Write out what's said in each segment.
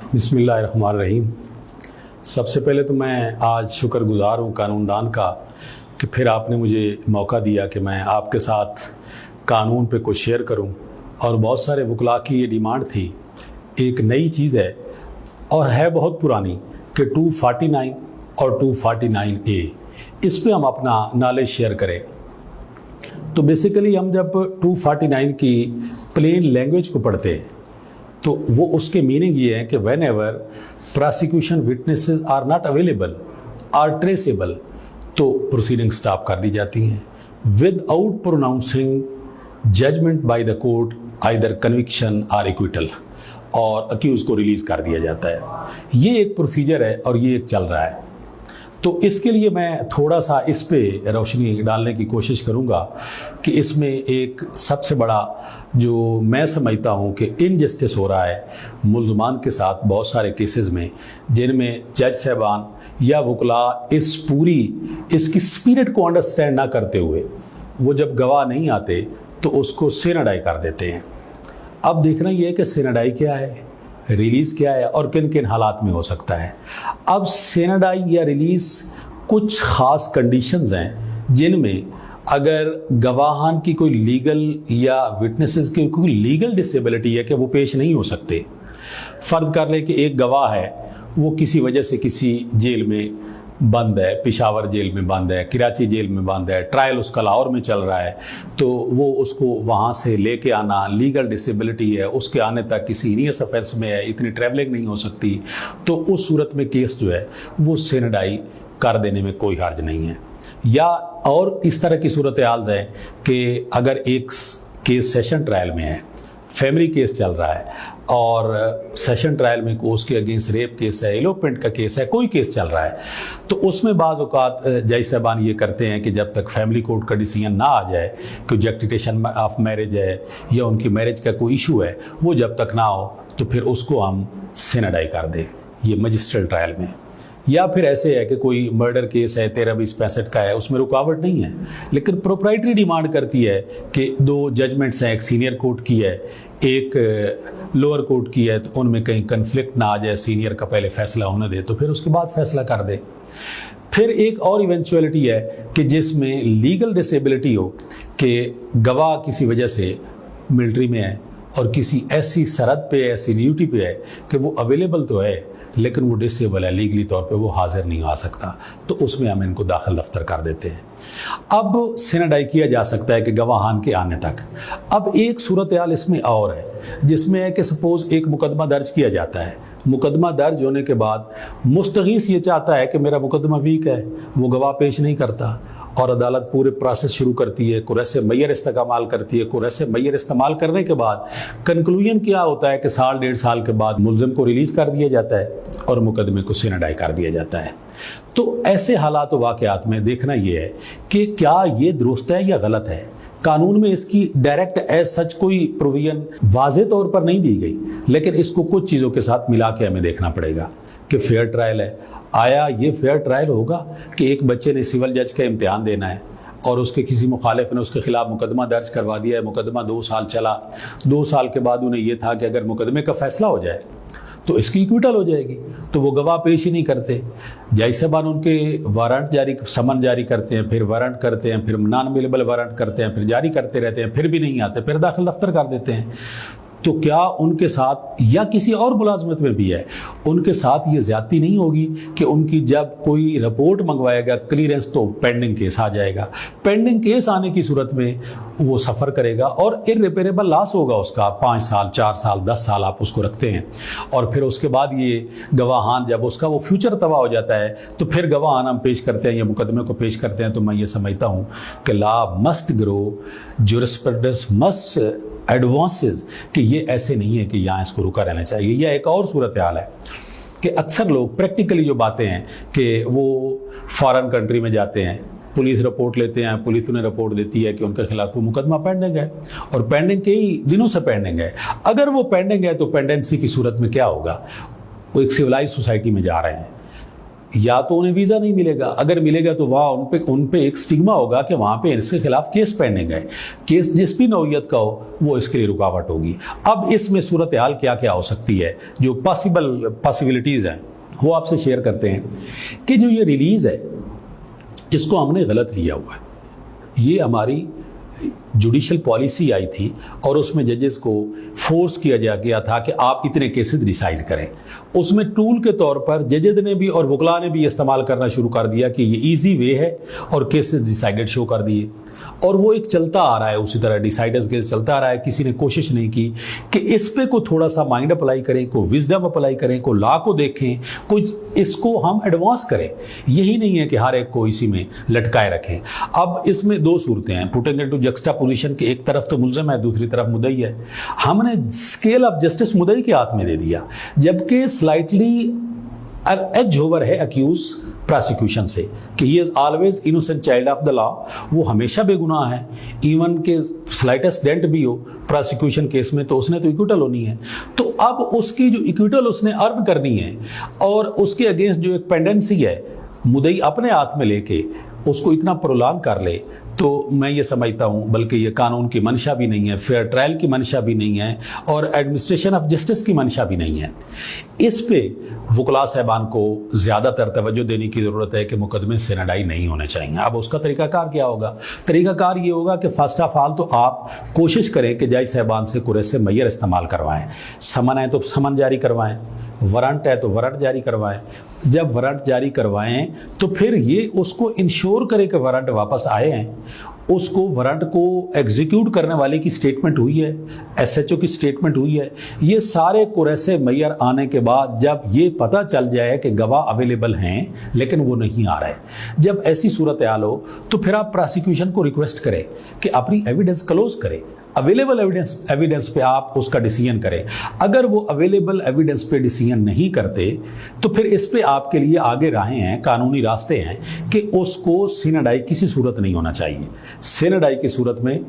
बिस्मिल्लाहिर्रहमानिर्रहीम। सबसे पहले तो मैं आज शुक्रगुजार हूँ कानूनदान का कि फिर आपने मुझे मौका दिया कि मैं आपके साथ कानून पे कुछ शेयर करूँ। और बहुत सारे वकला की ये डिमांड थी, एक नई चीज़ है और है बहुत पुरानी कि 249 और 249A, इस पे हम अपना नॉलेज शेयर करें। तो बेसिकली हम जब 249 की प्लेन लैंग्वेज को पढ़ते हैं तो वो उसके मीनिंग ये है कि whenever prosecution witnesses are not available are traceable, तो प्रोसीडिंग स्टॉप कर दी जाती हैं without pronouncing judgment by the court either conviction are acquittal, और अक्यूज को रिलीज कर दिया जाता है। ये एक प्रोसीजर है और ये एक चल रहा है। तो इसके लिए मैं थोड़ा सा इस पे रोशनी डालने की कोशिश करूंगा कि इसमें एक सबसे बड़ा जो मैं समझता हूं कि इनजस्टिस हो रहा है मुल्ज़मान के साथ बहुत सारे केसेस में, जिनमें जज साहबान या वकला इसकी स्पिरिट को अंडरस्टैंड ना करते हुए वो जब गवाह नहीं आते तो उसको सिनडाई कर देते हैं। अब देखना ये है कि सिनडाई क्या है, रिलीज़ क्या है और किन किन हालात में हो सकता है। अब सिनडाई या रिलीज़ कुछ ख़ास कंडीशंस हैं जिनमें अगर गवाहान की कोई लीगल या विटनेसेस की कोई लीगल डिसेबिलिटी है कि वो पेश नहीं हो सकते। फ़र्ज़ कर ले कि एक गवाह है, वो किसी वजह से किसी जेल में बंद है, पेशावर जेल में बंद है, कराची जेल में बंद है, ट्रायल उसका लाहौर में चल रहा है, तो वो उसको वहाँ से लेके आना, लीगल डिसेबिलिटी है, उसके आने तक किसी सीरियस ऑफेंस में है, इतनी ट्रैवलिंग नहीं हो सकती, तो उस सूरत में केस जो है वो सिनडाई कर देने में कोई हर्ज नहीं है। या और इस तरह की सूरत हाल है कि अगर एक केस सेशन ट्रायल में है, फैमिली केस चल रहा है और सेशन ट्रायल में उसके अगेंस्ट रेप केस है, एलोपमेंट का केस है, कोई केस चल रहा है, तो उसमें बाज़ औक़ात जज साहबान ये करते हैं कि जब तक फैमिली कोर्ट का डिसीजन ना आ जाए कि जस्टिफिकेशन ऑफ मैरिज है या उनकी मैरिज का कोई इशू है, वो जब तक ना हो तो फिर उसको हम सिनडाई कर दें, ये मजिस्ट्रेट ट्रायल में। या फिर ऐसे है कि कोई मर्डर केस है 13-20-65 का है, उसमें रुकावट नहीं है, लेकिन प्रोप्राइटरी डिमांड करती है कि दो जजमेंट्स हैं, एक सीनियर कोर्ट की है, एक लोअर कोर्ट की है, तो उनमें कहीं कन्फ्लिक्ट ना आ जाए, सीनियर का पहले फैसला होने दे तो फिर उसके बाद फैसला कर दे। फिर एक और इवेंचुअलिटी है कि जिसमें लीगल डिसेबिलिटी हो कि गवाह किसी वजह से मिलिट्री में है और किसी ऐसी सरहद पे, ऐसी ड्यूटी पे है कि वो अवेलेबल तो है लेकिन वो डिसेबल है, लीगली तौर पे वो हाजिर नहीं आ सकता, तो उसमें हम इनको दाखिल दफ्तर कर देते हैं। अब सिनडाई किया जा सकता है कि गवाहान के आने तक। अब एक सूरत हाल इसमें और है जिसमें है कि सपोज एक मुकदमा दर्ज किया जाता है, मुकदमा दर्ज होने के बाद मुस्तगीस ये चाहता है कि मेरा मुकदमा वीक है, वो गवाह पेश नहीं करता और अदालत पूरे प्रोसेस शुरू करती है, कुरैसे मैयर इस्तेमाल करती है। कुरैसे मैयर इस्तेमाल करने के बाद कंक्लूजन क्या होता है कि 1.5 साल के बाद मुल्ज़िम को रिलीज़ कर दिया जाता है और मुकदमे को सिनडाई कर दिया जाता है। तो ऐसे हालात व वाक़यात में देखना ये है कि क्या ये दुरुस्त है या गलत है। कानून में इसकी डायरेक्ट एज सच कोई प्रोविजन वाज़े तौर पर नहीं दी गई, लेकिन इसको कुछ चीज़ों के साथ मिला के हमें देखना पड़ेगा कि फेयर ट्रायल है। आया ये फेयर ट्रायल होगा कि एक बच्चे ने सिविल जज का इम्तिहान देना है और उसके किसी मुखालिफ ने उसके खिलाफ मुकदमा दर्ज करवा दिया है, मुकदमा 2 साल चला, 2 साल के बाद उन्हें यह था कि अगर मुकदमे का फैसला हो जाए तो इसकी इक्विटल हो जाएगी, तो वो गवाह पेश ही नहीं करते। जज साहबान उनके वारंट समन जारी करते हैं, फिर वारंट करते हैं, फिर नॉन अवेलेबल वारंट करते हैं, फिर जारी करते रहते हैं, फिर भी नहीं आते, फिर दाखिल दफ्तर कर देते हैं। तो क्या उनके साथ या किसी और मुलाजमत में भी है, उनके साथ ये ज्यादती नहीं होगी कि उनकी जब कोई रिपोर्ट मंगवाएगा क्लियरेंस तो पेंडिंग केस आ जाएगा। पेंडिंग केस आने की सूरत में वो सफ़र करेगा और इररिपेरेबल लॉस होगा उसका, 5 साल 4 साल 10 साल आप उसको रखते हैं और फिर उसके बाद ये गवाहान जब उसका वो फ्यूचर तबाह हो जाता है तो फिर गवाहान हम पेश करते हैं या मुकदमे को पेश करते हैं। तो मैं ये समझता हूँ कि law must grow, jurisprudence must advances, कि ये ऐसे नहीं है कि यहाँ इसको रुका रहना चाहिए। यह एक और सूरत हाल है कि अक्सर लोग प्रैक्टिकली जो बातें हैं कि वो फॉरेन कंट्री में जाते हैं, पुलिस रिपोर्ट लेते हैं, पुलिस उन्हें रिपोर्ट देती है कि उनके खिलाफ वो मुकदमा पेंडिंग है और पेंडिंग कई दिनों से पेंडिंग है। अगर वो पेंडिंग है तो पेंडेंसी की सूरत में क्या होगा, वो एक सिविलाइज सोसाइटी में जा रहे हैं, या तो उन्हें वीज़ा नहीं मिलेगा, अगर मिलेगा तो वहाँ उन पे एक स्टिग्मा होगा कि वहाँ पे इसके खिलाफ केस पेंडिंग है, केस जिस भी नौइयत का हो वो इसके लिए रुकावट होगी। अब इसमें सूरत हाल क्या क्या हो सकती है, जो पॉसिबिलिटीज़ हैं वो आपसे शेयर करते हैं कि जो ये रिलीज़ है इसको हमने गलत लिया हुआ है। ये हमारी जुडिशल पॉलिसी आई थी और उसमें जजेस को फोर्स किया गया था कि आप इतने केसेस डिसाइड करें। उसमें टूल के तौर पर जजेस ने भी और वकला ने भी इस्तेमाल करना शुरू कर दिया कि ये इजी वे है और केसेस डिसाइडेड शो कर दिए, और वो एक चलता आ रहा है, उसी तरह डिसाइडर्स केस चलता आ रहा है। किसी ने कोशिश नहीं की कि इस पे को थोड़ा सा माइंड अप्लाई करें, को विजडम अप्लाई करें, को लॉ को देखें, कुछ इसको हम एडवांस करें। यही नहीं है कि हर एक को इसी में लटकाए रखें। अब इसमें दो सूरतें हैं, पुटिंग इनटू जक्सटापोजिशन के एक तरफ तो मुल्ज़िम है, दूसरी तरफ मुद्दई है। हमने स्केल ऑफ जस्टिस मुद्दई के हाथ में दे दिया, जबकि स्लाइटली एज ओवर है अक्यूज प्रोसिक्यूशन से कि he is always innocent child of the law, वो हमेशा बेगुनाह है। इवन के स्लाइटेस्ट डेंट भी हो प्रोसिक्यूशन केस में तो उसने तो इक्विटल होनी है। तो अब उसकी जो इक्विटल उसने अर्न करनी है और उसके अगेंस्ट जो एक पेंडेंसी है मुद्दई अपने हाथ में लेके उसको इतना प्रोलॉन्ग कर ले, तो मैं ये समझता हूँ बल्कि ये कानून की मंशा भी नहीं है, फेयर ट्रायल की मंशा भी नहीं है और एडमिनिस्ट्रेशन ऑफ जस्टिस की मंशा भी नहीं है। इस पे वकला साहबान को ज़्यादातर तवज्जो देने की ज़रूरत है कि मुकदमे सेनेडाई नहीं होने चाहिए। अब उसका तरीकाकार क्या होगा? तरीकाकार ये होगा कि फ़र्स्ट ऑफ ऑल तो आप कोशिश करें कि जज साहबान से कुरैसे मैयर इस्तेमाल करवाएं, समन है तो समन जारी करवाएं, वारंट है तो वारंट जारी करवाएं। जब वारंट जारी करवाएं तो फिर ये उसको इंश्योर करें कि वारंट वापस आए हैं, उसको वारंट को एग्जीक्यूट करने वाले की स्टेटमेंट हुई है, एसएचओ की स्टेटमेंट हुई है। ये सारे कुरैसे मैयर आने के बाद जब ये पता चल जाए कि गवाह अवेलेबल हैं लेकिन वो नहीं आ रहे, जब ऐसी सूरत हाल हो तो फिर आप प्रोसिक्यूशन को रिक्वेस्ट करें कि अपनी एविडेंस क्लोज करें, अवेलेबल एविडेंस पे आप उसका डिसीजन करें। अगर वो अवेलेबल एविडेंस पे डिसीजन नहीं करते तो फिर इस पे आपके लिए आगे राहें हैं, कानूनी रास्ते हैं कि उसको सिनेडाई किसी सूरत नहीं होना चाहिए। सिनेडाई की सूरत में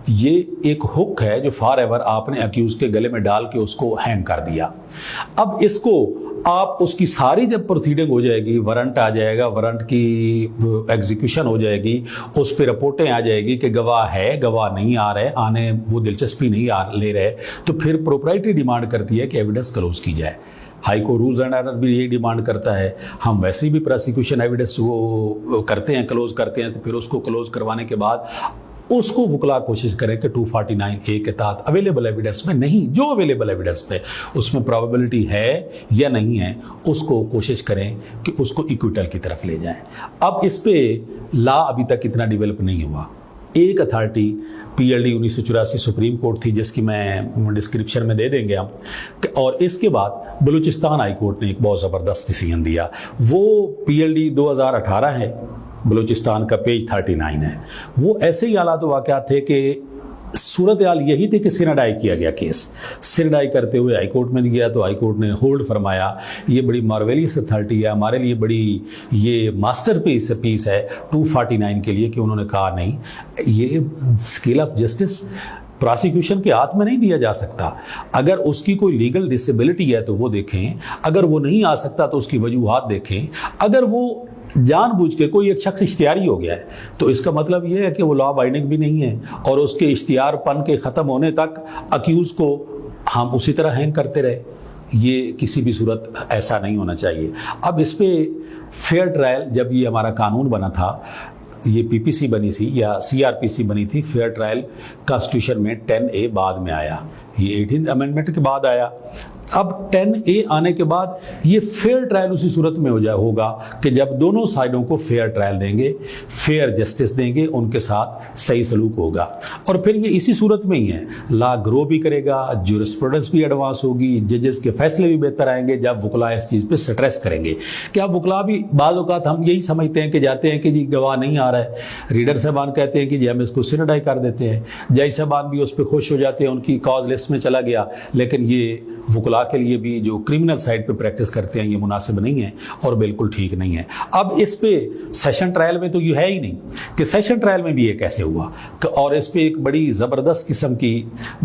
ये एक हुक है जो फॉर एवर आपने अक्यूज के गले में डाल के उसको हैंग कर दिया। अब इसको आप उसकी सारी जब प्रोसीडिंग हो जाएगी, वारंट आ जाएगा, वारंट की एग्जीक्यूशन हो जाएगी, उस पर रिपोर्टें आ जाएगी कि गवाह है, गवाह नहीं आ रहे, आने वो दिलचस्पी नहीं ले रहे, तो फिर प्रोप्राइटरी डिमांड करती है कि एविडेंस क्लोज की जाए। High court rules and order भी यही डिमांड करता है। हम वैसे भी प्रोसिक्यूशन एविडेंस वो करते हैं, क्लोज करते हैं, तो फिर उसको क्लोज करवाने के बाद उसको वकला कोशिश करें कि 249A के तहत अवेलेबल एविडेंस में नहीं, जो अवेलेबल एविडेंस पे उसमें प्रोबेबिलिटी है या नहीं है, उसको कोशिश करें कि उसको इक्विटल की तरफ ले जाएं। अब इस पे लॉ अभी तक इतना डेवलप नहीं हुआ। एक अथॉरिटी PLD 1984 सुप्रीम कोर्ट थी जिसकी मैं डिस्क्रिप्शन में दे देंगे हम, और इसके बाद बलूचिस्तान हाई कोर्ट ने एक बहुत ज़बरदस्त डिसीजन दिया। वो PLD 2018 है, बलूचिस्तान का पेज 39 है। वो ऐसे ही हालात वाक़यात थे कि सूरत हाल यही थी कि सिनेडाई किया गया केस, सिनेडाई करते हुए हाई कोर्ट में गया तो हाई कोर्ट ने होल्ड फरमाया, ये बड़ी मार्वेलियस अथॉरिटी है, हमारे लिए बड़ी ये मास्टर पीस है 249 के लिए, कि उन्होंने कहा नहीं, ये स्केल ऑफ जस्टिस प्रोसिक्यूशन के हाथ में नहीं दिया जा सकता। अगर उसकी कोई लीगल डिसेबिलिटी है तो वो देखें, अगर वो नहीं आ सकता तो उसकी वजूहात देखें। अगर वो जानबूझ के कोई एक शख्स इख्तियारी हो गया है तो इसका मतलब ये है कि वो लॉ बाइंडिंग भी नहीं है और उसके इख्तियारपन के ख़त्म होने तक अक्यूज़ को हम उसी तरह हैंग करते रहे। ये किसी भी सूरत ऐसा नहीं होना चाहिए। अब इस पे फेयर ट्रायल, जब ये हमारा कानून बना था, ये PPC बनी थी या CRPC बनी थी, फेयर ट्रायल कॉन्स्टिट्यूशन में 10A बाद में आया, ये 18th अमेंडमेंट के बाद आया। अब 10A आने के बाद ये फेयर ट्रायल उसी सूरत में होगा कि जब दोनों साइडों को फेयर ट्रायल देंगे, फेयर जस्टिस देंगे, उनके साथ सही सलूक होगा, और फिर ये इसी सूरत में ही है। लॉ ग्रो भी करेगा, ज्यूरिस्प्रूडेंस भी एडवांस होगी, जजेस के फैसले भी बेहतर आएंगे जब वकला इस चीज़ पे स्ट्रेस करेंगे। क्या वकला भी बाज़ औक़ात हम यही समझते हैं कि जाते हैं कि जी गवाह नहीं आ रहा है, रीडर साहबान कहते हैं कि जी हम इसको सिनेडाई कर देते हैं, जज साहबान भी उस पर खुश हो जाते हैं, उनकी कॉज लिस्ट में चला गया, लेकिन ये वकला के लिए भी जो क्रिमिनल साइड पे प्रैक्टिस करते हैं ये मुनासिब नहीं है और बिल्कुल ठीक नहीं है। अब इस पे सेशन ट्रायल में तो ये है ही नहीं कि सेशन ट्रायल में भी ये कैसे हुआ और इस पे एक बड़ी ज़बरदस्त किस्म की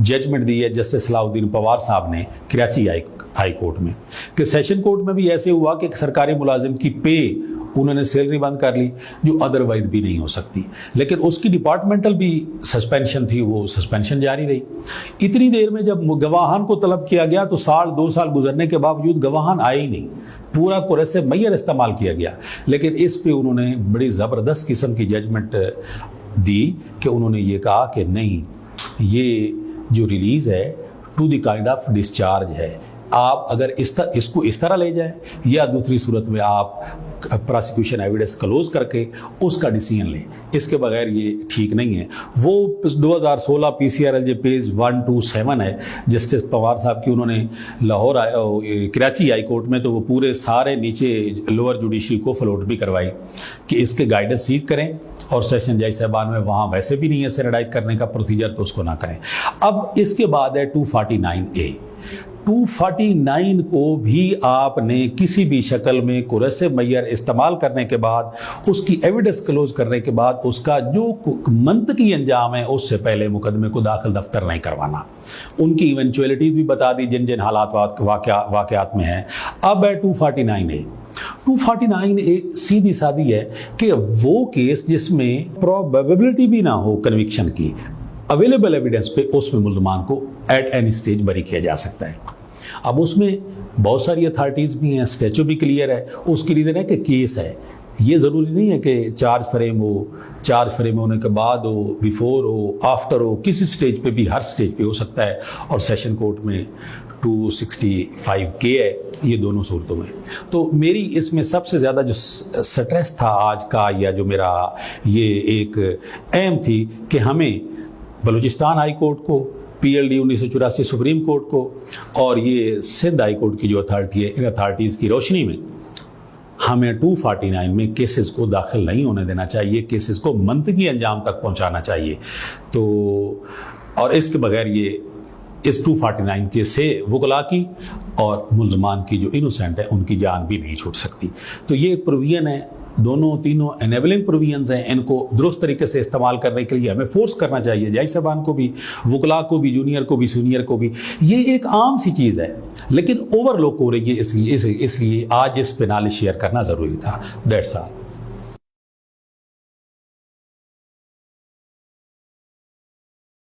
जजमेंट दी है जस्टिस सलाउद्दीन पवार साहब ने कराची हाई कोर्ट में कि सेशन कोर्ट में भी ऐसे हुआ कि सरकारी मुलाजिम की पे उन्होंने सैलरी बंद कर ली जो अदरवाइज भी नहीं हो सकती, लेकिन उसकी डिपार्टमेंटल भी सस्पेंशन थी, वो सस्पेंशन जारी रही। इतनी देर में जब गवाहान को तलब किया गया तो 2 साल गुजरने के बावजूद गवाहान आए ही नहीं, पूरा कुरैसे मैयर इस्तेमाल किया गया। लेकिन इस पे उन्होंने बड़ी ज़बरदस्त किस्म की जजमेंट दी कि उन्होंने ये कहा कि नहीं, ये जो रिलीज़ है to the kind of discharge है, आप अगर इसको इस तरह ले जाएं या दूसरी सूरत में आप प्रोसिक्यूशन एविडेंस क्लोज करके उसका डिसीजन लें, इसके बगैर ये ठीक नहीं है। वो 2016 PCRLJ पेज 127 है जस्टिस पवार साहब की, उन्होंने लाहौर कराची हाई कोर्ट में तो वो पूरे सारे नीचे लोअर जुडिशरी को फ्लोट भी करवाई कि इसके गाइडेंस सीख करें और सेशन जज साहबान में वहाँ वैसे भी नहीं है सैनिटाइज करने का प्रोसीजर, तो उसको ना करें। अब इसके बाद है 249A। 249 को भी आपने किसी भी शक्ल में कुरैसे मैयर इस्तेमाल करने के बाद, उसकी एविडेंस क्लोज करने के बाद, उसका जो मंतकी अंजाम है उससे पहले मुकदमे को दाखिल दफ्तर नहीं करवाना। उनकी इवेंचुअलिटीज भी बता दी जिन जिन हालात वाकयात में है। अब है 249A। 249A सीधी सादी है कि वो केस जिसमें प्रोबेबिलिटी भी ना हो कन्विक्शन की, अवेलेबल एविडेंस पे उसमें मुल्ज़मान को एट एनी स्टेज बरी किया जा सकता है। अब उसमें बहुत सारी अथॉरिटीज़ भी हैं, स्टेचू भी क्लियर है, उसकी रीज़न है कि केस है। ये ज़रूरी नहीं है कि चार्ज फ्रेम हो, चार्ज फ्रेम होने के बाद हो, बिफोर हो, आफ्टर हो, किसी स्टेज पे भी, हर स्टेज पे हो सकता है। और सेशन कोर्ट में 265K है, ये दोनों सूरतों में। तो मेरी इसमें सबसे ज़्यादा जो स्ट्रेस था आज का, या जो मेरा ये एक एम थी कि हमें बलूचिस्तान हाई कोर्ट को, PLD 1984 सुप्रीम कोर्ट को और ये सिंध हाई कोर्ट की जो अथॉरिटी है, इन अथॉरिटीज़ की रोशनी में हमें 249 में केसेस को दाखिल नहीं होने देना चाहिए, केसेस को मंतकी अंजाम तक पहुंचाना चाहिए। तो और इसके बगैर ये इस 249 के से वकला की और मुल्ज़मान की जो इनोसेंट है उनकी जान भी नहीं छूट सकती। तो ये एक प्रोविजन है, दोनों तीनों एनेबलिंग प्रोविजंस हैं, इनको दुरुस्त तरीके से इस्तेमाल करने के लिए हमें फोर्स करना चाहिए, जज साहबान को भी, वकला को भी, जूनियर को भी, सीनियर को भी। ये एक आम सी चीज़ है लेकिन ओवरलुक हो रही है, इसलिए आज इस पे नॉलेज शेयर करना ज़रूरी था। That's all.